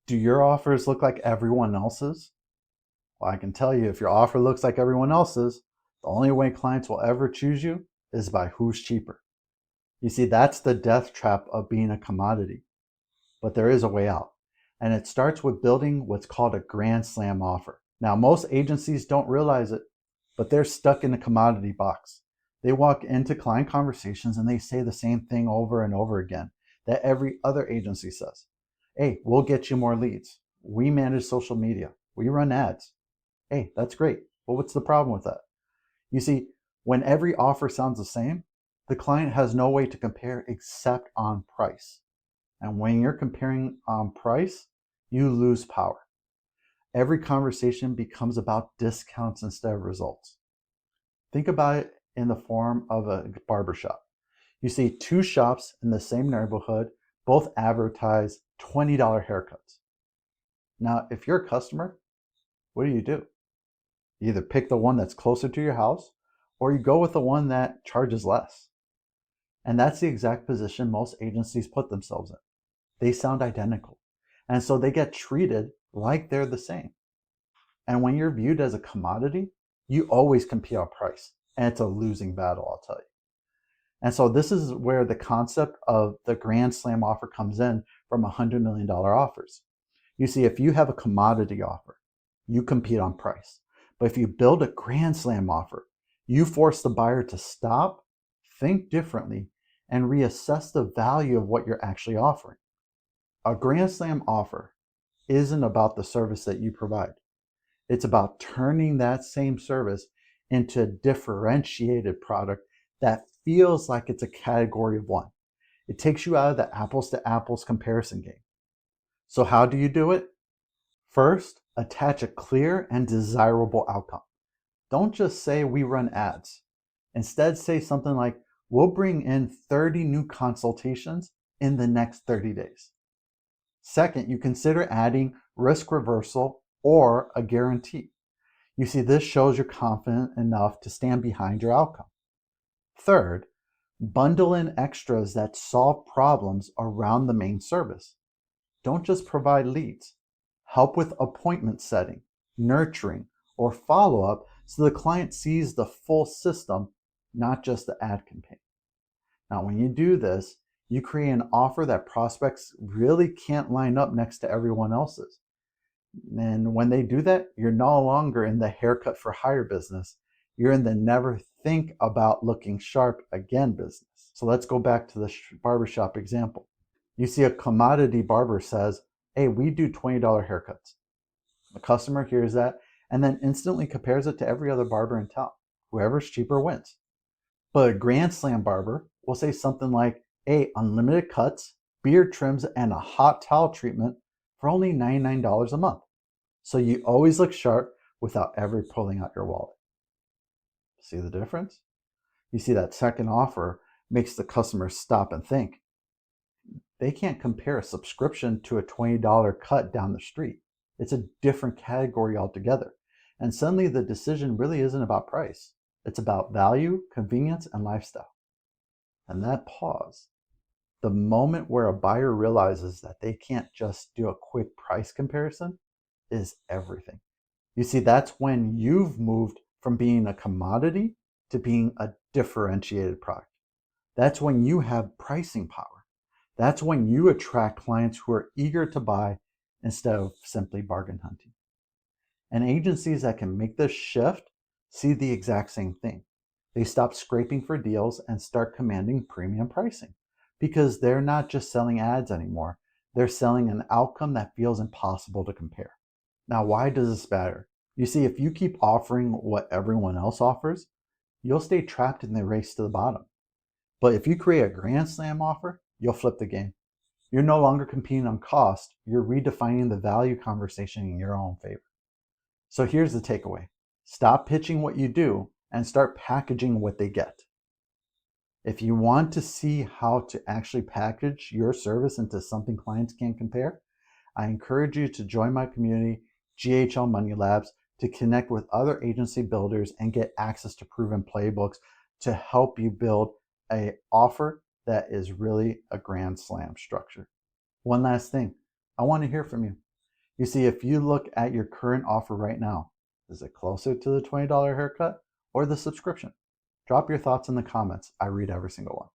Do your offers look like everyone else's? Well, I can tell you if your offer looks like everyone else's, the only way clients will ever choose you is by who's cheaper. You see, that's the death trap of being a commodity. But there is a way out. And it starts with building what's called a grand slam offer. Now, most agencies don't realize it, but they're stuck in the commodity box. They walk into client conversations and they say the same thing over and over again that every other agency says. Hey, we'll get you more leads. We manage social media. We run ads. Hey, that's great. But what's the problem with that? You see, when every offer sounds the same, the client has no way to compare except on price. And when you're comparing on price, you lose power. Every conversation becomes about discounts instead of results. Think about it in the form of a barbershop. You see two shops in the same neighborhood, both advertise $20 haircuts. Now, if you're a customer, what do? You either pick the one that's closer to your house or you go with the one that charges less. And that's the exact position most agencies put themselves in. They sound identical. And so they get treated like they're the same. And when you're viewed as a commodity, you always compete on price. And it's a losing battle, I'll tell you. And so this is where the concept of the grand slam offer comes in from $100 million offers. You see, if you have a commodity offer, you compete on price. But if you build a grand slam offer, you force the buyer to stop, think differently, and reassess the value of what you're actually offering. A grand slam offer isn't about the service that you provide. It's about turning that same service into a differentiated product that feels like it's a category of one. It takes you out of the apples to apples comparison game. So how do you do it? First, attach a clear and desirable outcome. Don't just say we run ads. Instead, say something like, we'll bring in 30 new consultations in the next 30 days. Second, you consider adding risk reversal or a guarantee. You see, this shows you're confident enough to stand behind your outcome. Third, bundle in extras that solve problems around the main service. Don't just provide leads. Help with appointment setting, nurturing, or follow-up so the client sees the full system, not just the ad campaign. Now, when you do this, you create an offer that prospects really can't line up next to everyone else's. And when they do that, you're no longer in the haircut for hire business. You're in the never think about looking sharp again business. So let's go back to the barbershop example. You see a commodity barber says, hey, we do $20 haircuts. The customer hears that and then instantly compares it to every other barber in town. Whoever's cheaper wins. But a Grand Slam barber will say something like, hey, unlimited cuts, beard trims, and a hot towel treatment for only $99 a month. So you always look sharp without ever pulling out your wallet. See the difference? You see that second offer makes the customer stop and think. They can't compare a subscription to a $20 cut down the street. It's a different category altogether. And suddenly the decision really isn't about price. It's about value, convenience, and lifestyle. And that pause, the moment where a buyer realizes that they can't just do a quick price comparison, is everything. You see, that's when you've moved from being a commodity to being a differentiated product. That's when you have pricing power. That's when you attract clients who are eager to buy instead of simply bargain hunting. And agencies that can make this shift see the exact same thing. They stop scraping for deals and start commanding premium pricing because they're not just selling ads anymore. They're selling an outcome that feels impossible to compare. Now, why does this matter? You see, if you keep offering what everyone else offers, you'll stay trapped in the race to the bottom. But if you create a grand slam offer, you'll flip the game. You're no longer competing on cost, you're redefining the value conversation in your own favor. So here's the takeaway. Stop pitching what you do and start packaging what they get. If you want to see how to actually package your service into something clients can't compare, I encourage you to join my community, GHL Money Labs, to connect with other agency builders and get access to proven playbooks to help you build an offer that is really a grand slam structure. One last thing, I want to hear from you. You see, if you look at your current offer right now, is it closer to the $20 haircut or the subscription? Drop your thoughts in the comments. I read every single one.